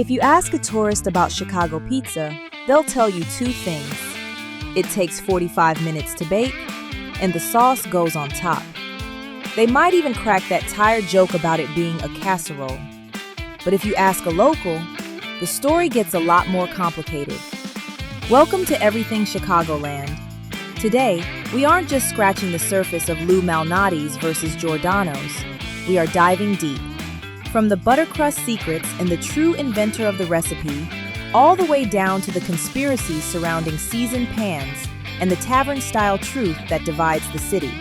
If you ask a tourist about Chicago pizza, they'll tell you two things. It takes 45 minutes to bake, and the sauce goes on top. They might even crack that tired joke about it being a casserole. But if you ask a local, the story gets a lot more complicated. Welcome to Everything Chicagoland. Today, we aren't just scratching the surface of Lou Malnati's versus Giordano's. We are diving deep. From the Buttercrust secrets and the true inventor of the recipe, all the way down to the conspiracies surrounding seasoned pans and the Tavern Style truth that divides the city.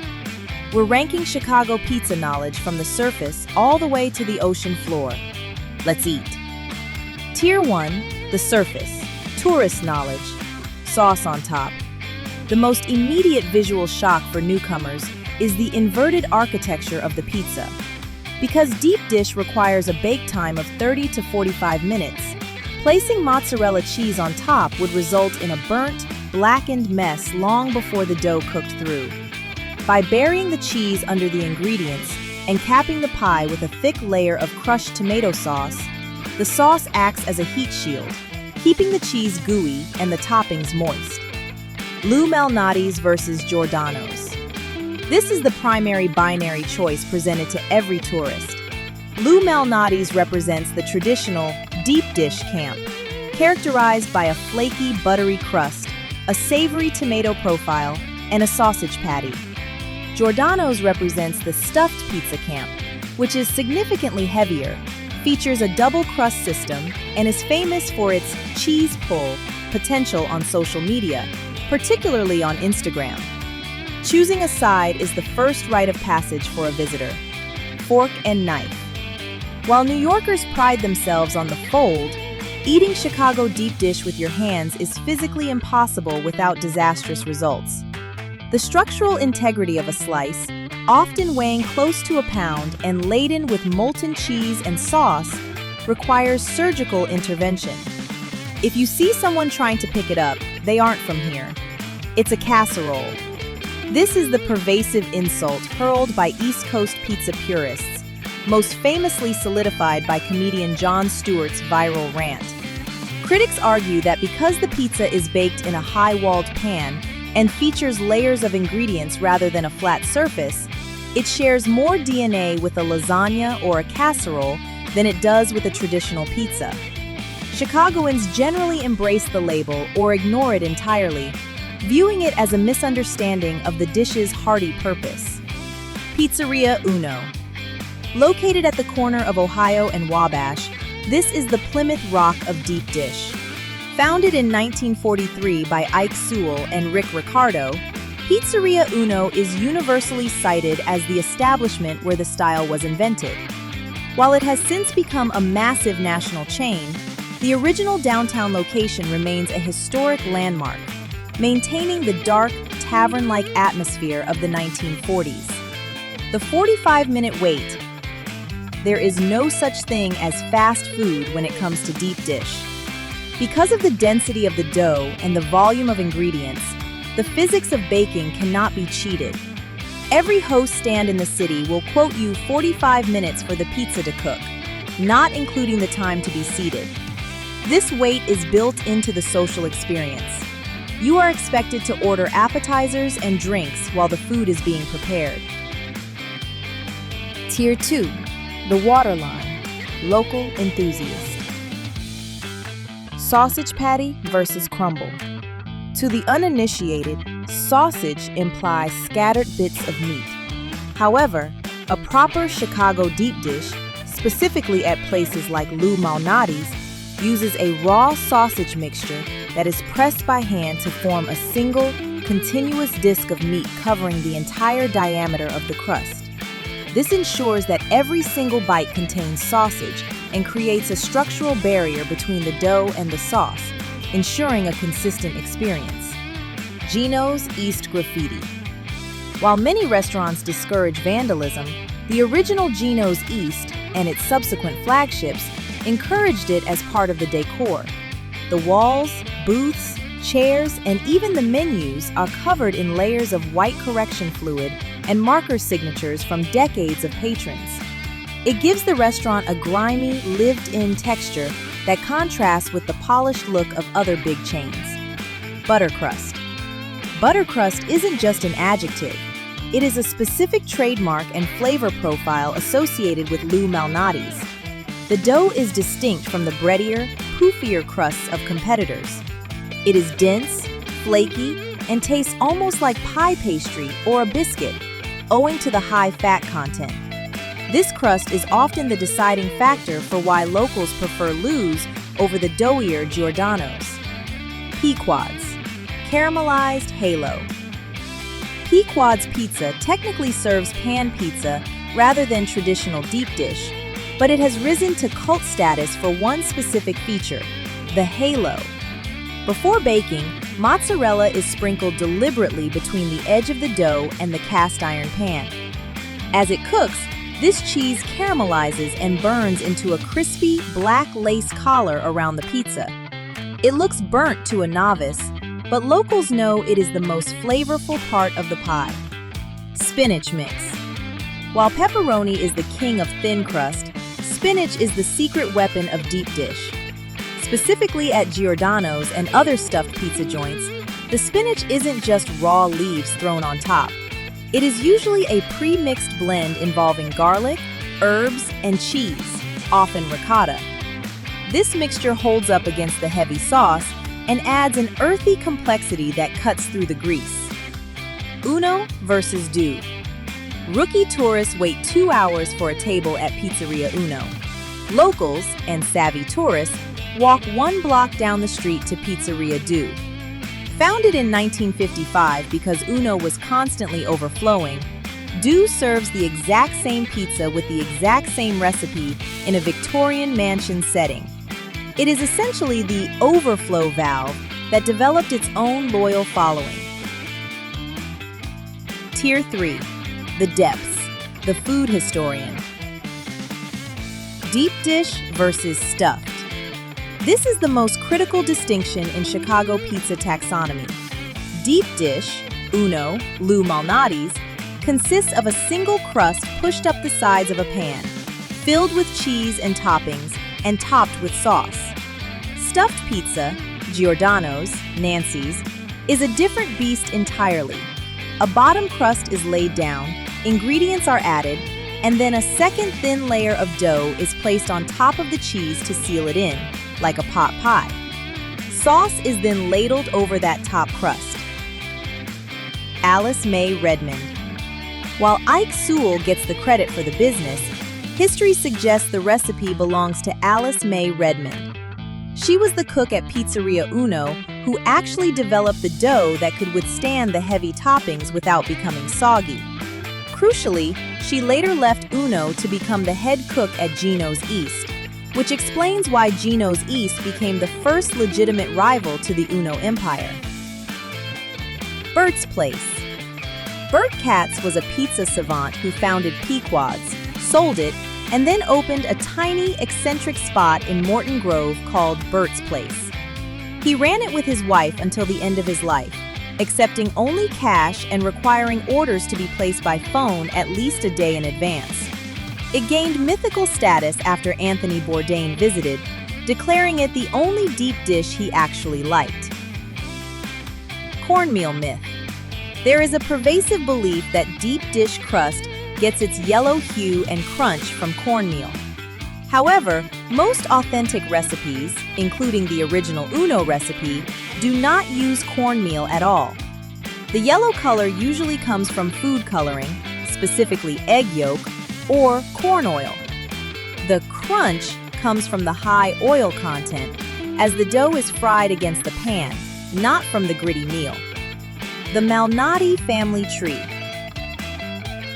We're ranking Chicago pizza knowledge from the surface all the way to the ocean floor. Let's eat. Tier 1, the surface, tourist knowledge, sauce on top. The most immediate visual shock for newcomers is the inverted architecture of the pizza. Because deep dish requires a bake time of 30 to 45 minutes, placing mozzarella cheese on top would result in a burnt, blackened mess long before the dough cooked through. By burying the cheese under the ingredients and capping the pie with a thick layer of crushed tomato sauce, the sauce acts as a heat shield, keeping the cheese gooey and the toppings moist. Lou Malnati's versus Giordano's. This is the primary binary choice presented to every tourist. Lou Malnati's represents the traditional deep dish camp, characterized by a flaky, buttery crust, a savory tomato profile, and a sausage patty. Giordano's represents the stuffed pizza camp, which is significantly heavier, features a double crust system, and is famous for its cheese pull potential on social media, particularly on Instagram. Choosing a side is the first rite of passage for a visitor. Fork and knife. While New Yorkers pride themselves on the fold, eating Chicago deep dish with your hands is physically impossible without disastrous results. The structural integrity of a slice, often weighing close to a pound and laden with molten cheese and sauce, requires surgical intervention. If you see someone trying to pick it up, they aren't from here. It's a casserole. This is the pervasive insult hurled by East Coast pizza purists, most famously solidified by comedian Jon Stewart's viral rant. Critics argue that because the pizza is baked in a high-walled pan and features layers of ingredients rather than a flat surface, it shares more DNA with a lasagna or a casserole than it does with a traditional pizza. Chicagoans generally embrace the label or ignore it entirely, viewing it as a misunderstanding of the dish's hearty purpose. Pizzeria Uno. Located at the corner of Ohio and Wabash, this is the Plymouth Rock of deep dish. Founded in 1943 by Ike Sewell and Rick Ricardo, Pizzeria Uno is universally cited as the establishment where the style was invented. While it has since become a massive national chain, the original downtown location remains a historic landmark, maintaining the dark, tavern-like atmosphere of the 1940s. The 45-minute wait. There is no such thing as fast food when it comes to deep dish. Because of the density of the dough and the volume of ingredients, the physics of baking cannot be cheated. Every host stand in the city will quote you 45 minutes for the pizza to cook, not including the time to be seated. This wait is built into the social experience. You are expected to order appetizers and drinks while the food is being prepared. Tier 2, the Waterline, local enthusiast. Sausage patty versus crumble. To the uninitiated, sausage implies scattered bits of meat. However, a proper Chicago deep dish, specifically at places like Lou Malnati's, uses a raw sausage mixture that is pressed by hand to form a single, continuous disc of meat covering the entire diameter of the crust. This ensures that every single bite contains sausage and creates a structural barrier between the dough and the sauce, ensuring a consistent experience. Gino's East Graffiti. While many restaurants discourage vandalism, the original Gino's East and its subsequent flagships encouraged it as part of the decor. The walls, booths, chairs, and even the menus are covered in layers of white correction fluid and marker signatures from decades of patrons. It gives the restaurant a grimy, lived-in texture that contrasts with the polished look of other big chains. Buttercrust. Buttercrust isn't just an adjective. It is a specific trademark and flavor profile associated with Lou Malnati's. The dough is distinct from the breadier, poofier crusts of competitors. It is dense, flaky, and tastes almost like pie pastry or a biscuit, owing to the high fat content. This crust is often the deciding factor for why locals prefer Lou's over the doughier Giordano's. Pequod's. Caramelized halo. Pequod's pizza technically serves pan pizza rather than traditional deep dish, but it has risen to cult status for one specific feature, the halo. Before baking, mozzarella is sprinkled deliberately between the edge of the dough and the cast iron pan. As it cooks, this cheese caramelizes and burns into a crispy, black lace collar around the pizza. It looks burnt to a novice, but locals know it is the most flavorful part of the pie. Spinach mix. While pepperoni is the king of thin crust, spinach is the secret weapon of deep dish. Specifically at Giordano's and other stuffed pizza joints, the spinach isn't just raw leaves thrown on top. It is usually a pre-mixed blend involving garlic, herbs, and cheese, often ricotta. This mixture holds up against the heavy sauce and adds an earthy complexity that cuts through the grease. Uno versus Do. Rookie tourists wait 2 hours for a table at Pizzeria Uno. Locals, and savvy tourists, walk 1 block down the street to Pizzeria Do. Founded in 1955 because Uno was constantly overflowing, Do serves the exact same pizza with the exact same recipe in a Victorian mansion setting. It is essentially the overflow valve that developed its own loyal following. Tier 3. The Depths. The Food Historian. Deep dish versus stuffed. This is the most critical distinction in Chicago pizza taxonomy. Deep dish, Uno, Lou Malnati's, consists of a single crust pushed up the sides of a pan, filled with cheese and toppings, and topped with sauce. Stuffed pizza, Giordano's, Nancy's, is a different beast entirely. A bottom crust is laid down, ingredients are added, and then a second thin layer of dough is placed on top of the cheese to seal it in, like a pot pie. Sauce is then ladled over that top crust. Alice May Redmond. While Ike Sewell gets the credit for the business, history suggests the recipe belongs to Alice May Redmond. She was the cook at Pizzeria Uno who actually developed the dough that could withstand the heavy toppings without becoming soggy. Crucially, she later left Uno to become the head cook at Gino's East, which explains why Gino's East became the first legitimate rival to the Uno empire. Bert's Place. Bert Katz was a pizza savant who founded Pequod's, sold it, and then opened a tiny, eccentric spot in Morton Grove called Bert's Place. He ran it with his wife until the end of his life, accepting only cash and requiring orders to be placed by phone at least a day in advance. It gained mythical status after Anthony Bourdain visited, declaring it the only deep dish he actually liked. Cornmeal myth. There is a pervasive belief that deep dish crust gets its yellow hue and crunch from cornmeal. However, most authentic recipes, including the original Uno recipe, do not use cornmeal at all. The yellow color usually comes from food coloring, specifically egg yolk, or corn oil. The crunch comes from the high oil content, as the dough is fried against the pan, not from the gritty meal. The Malnati family tree.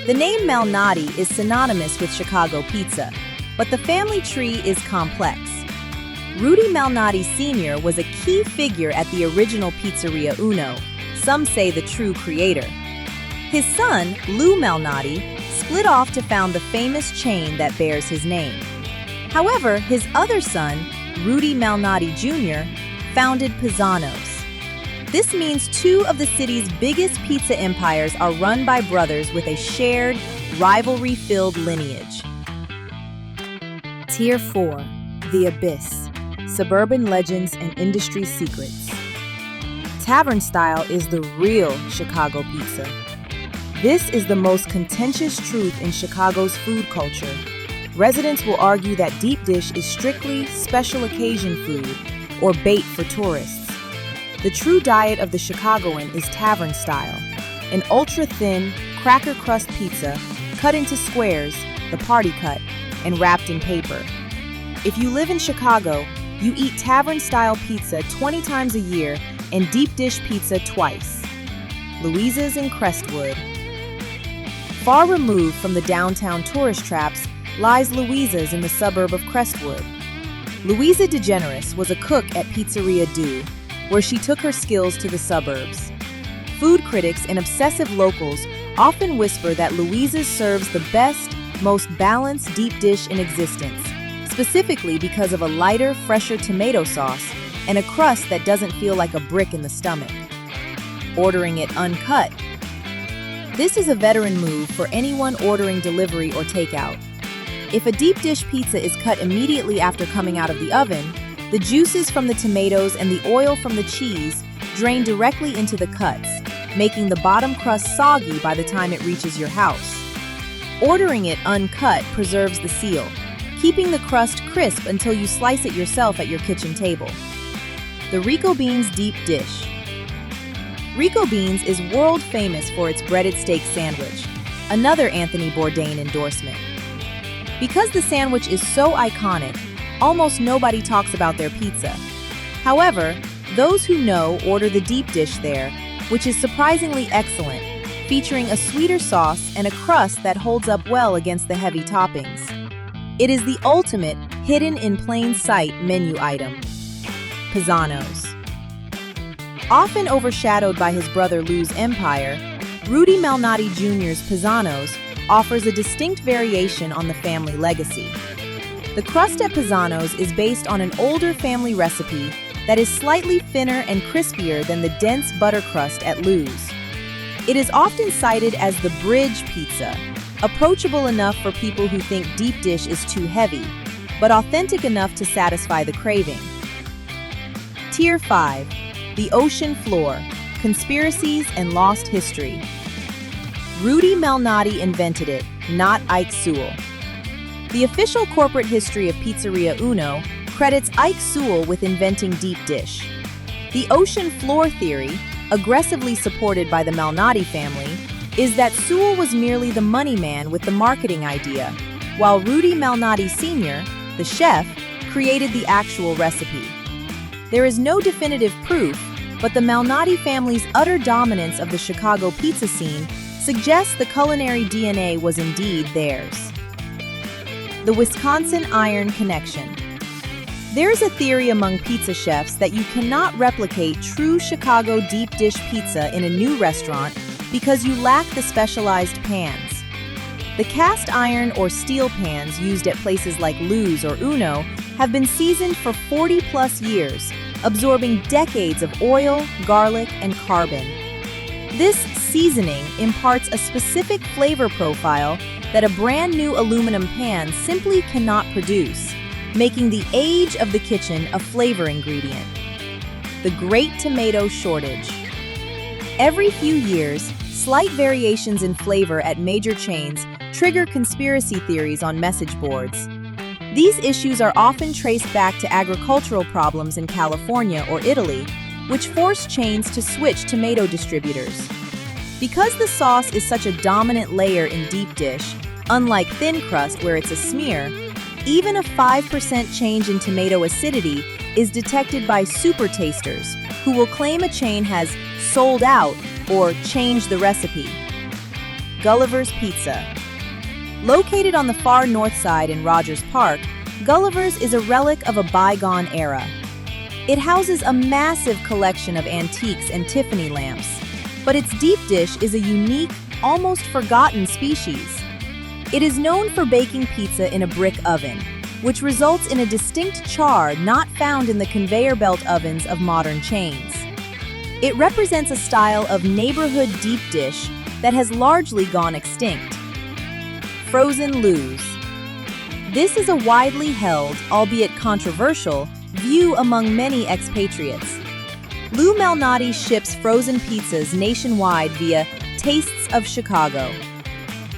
The name Malnati is synonymous with Chicago pizza, but the family tree is complex. Rudy Malnati Sr. was a key figure at the original Pizzeria Uno, some say the true creator. His son, Lou Malnati, split off to found the famous chain that bears his name. However, his other son, Rudy Malnati Jr., founded Pisano's. This means 2 of the city's biggest pizza empires are run by brothers with a shared, rivalry-filled lineage. Tier 4. The Abyss. suburban legends and industry secrets. Tavern Style is the real Chicago pizza. This is the most contentious truth in Chicago's food culture. Residents will argue that deep dish is strictly special occasion food or bait for tourists. The true diet of the Chicagoan is Tavern Style, an ultra-thin, cracker crust pizza cut into squares, the party cut, and wrapped in paper. If you live in Chicago, you eat Tavern Style pizza 20 times a year and deep dish pizza twice. Louisa's in Crestwood. Far removed from the downtown tourist traps lies Louisa's in the suburb of Crestwood. Louisa DeGeneres was a cook at Pizzeria Do, where she took her skills to the suburbs. Food critics and obsessive locals often whisper that Louisa's serves the best, most balanced deep dish in existence, specifically because of a lighter, fresher tomato sauce and a crust that doesn't feel like a brick in the stomach. Ordering it uncut. This is a veteran move for anyone ordering delivery or takeout. If a deep dish pizza is cut immediately after coming out of the oven, the juices from the tomatoes and the oil from the cheese drain directly into the cuts, making the bottom crust soggy by the time it reaches your house. Ordering it uncut preserves the seal, keeping the crust crisp until you slice it yourself at your kitchen table. The Rico Beans Deep Dish. Rico Beans is world famous for its breaded steak sandwich, another Anthony Bourdain endorsement. Because the sandwich is so iconic, almost nobody talks about their pizza. However, those who know order the deep dish there, which is surprisingly excellent, featuring a sweeter sauce and a crust that holds up well against the heavy toppings. It is the ultimate hidden in plain sight menu item. Pisano's. Often overshadowed by his brother Lou's empire, Rudy Malnati Jr.'s Pisano's offers a distinct variation on the family legacy. The crust at Pisano's is based on an older family recipe that is slightly thinner and crispier than the dense Buttercrust at Lou's. It is often cited as the bridge pizza, approachable enough for people who think deep dish is too heavy, but authentic enough to satisfy the craving. Tier 5. The Ocean Floor, Conspiracies and Lost History. Rudy Malnati invented it, not Ike Sewell. The official corporate history of Pizzeria Uno credits Ike Sewell with inventing deep dish. The ocean floor theory, aggressively supported by the Malnati family, is that Sewell was merely the money man with the marketing idea, while Rudy Malnati Sr., the chef, created the actual recipe. There is no definitive proof, but the Malnati family's utter dominance of the Chicago pizza scene suggests the culinary DNA was indeed theirs. The Wisconsin Iron Connection. There is a theory among pizza chefs that you cannot replicate true Chicago deep dish pizza in a new restaurant because you lack the specialized pans. The cast iron or steel pans used at places like Lou's or Uno have been seasoned for 40-plus years, absorbing decades of oil, garlic, and carbon. This seasoning imparts a specific flavor profile that a brand new aluminum pan simply cannot produce, making the age of the kitchen a flavor ingredient. The Great Tomato Shortage. Every few years, slight variations in flavor at major chains trigger conspiracy theories on message boards. These issues are often traced back to agricultural problems in California or Italy, which forced chains to switch tomato distributors. Because the sauce is such a dominant layer in deep dish, unlike thin crust where it's a smear, even a 5% change in tomato acidity is detected by super tasters, who will claim a chain has sold out or changed the recipe. Gulliver's Pizza. Located on the far north side in Rogers Park, Gulliver's is a relic of a bygone era. It houses a massive collection of antiques and Tiffany lamps, but its deep dish is a unique, almost forgotten species. It is known for baking pizza in a brick oven, which results in a distinct char not found in the conveyor belt ovens of modern chains. It represents a style of neighborhood deep dish that has largely gone extinct. Frozen Lou's. This is a widely held, albeit controversial, view among many expatriates. Lou Malnati ships frozen pizzas nationwide via Tastes of Chicago.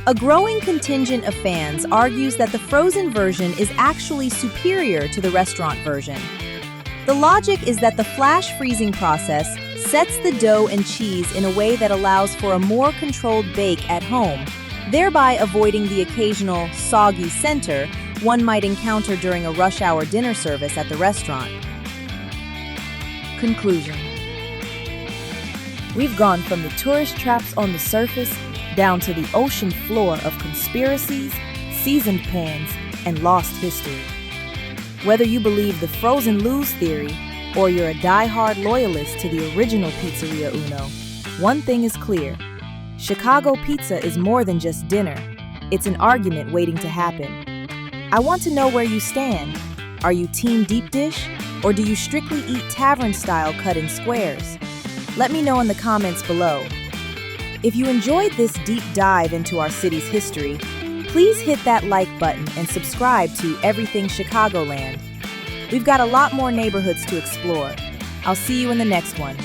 A growing contingent of fans argues that the frozen version is actually superior to the restaurant version. The logic is that the flash freezing process sets the dough and cheese in a way that allows for a more controlled bake at home, thereby avoiding the occasional soggy center one might encounter during a rush hour dinner service at the restaurant. Conclusion. We've gone from the tourist traps on the surface down to the ocean floor of conspiracies, seasoned pans, and lost history. Whether you believe the frozen Lou's theory or you're a die-hard loyalist to the original Pizzeria Uno, one thing is clear. Chicago pizza is more than just dinner. It's an argument waiting to happen. I want to know where you stand. Are you team deep dish, or do you strictly eat Tavern Style cut in squares? Let me know in the comments below. If you enjoyed this deep dive into our city's history, please hit that like button and subscribe to Everything Chicagoland. We've got a lot more neighborhoods to explore. I'll see you in the next one.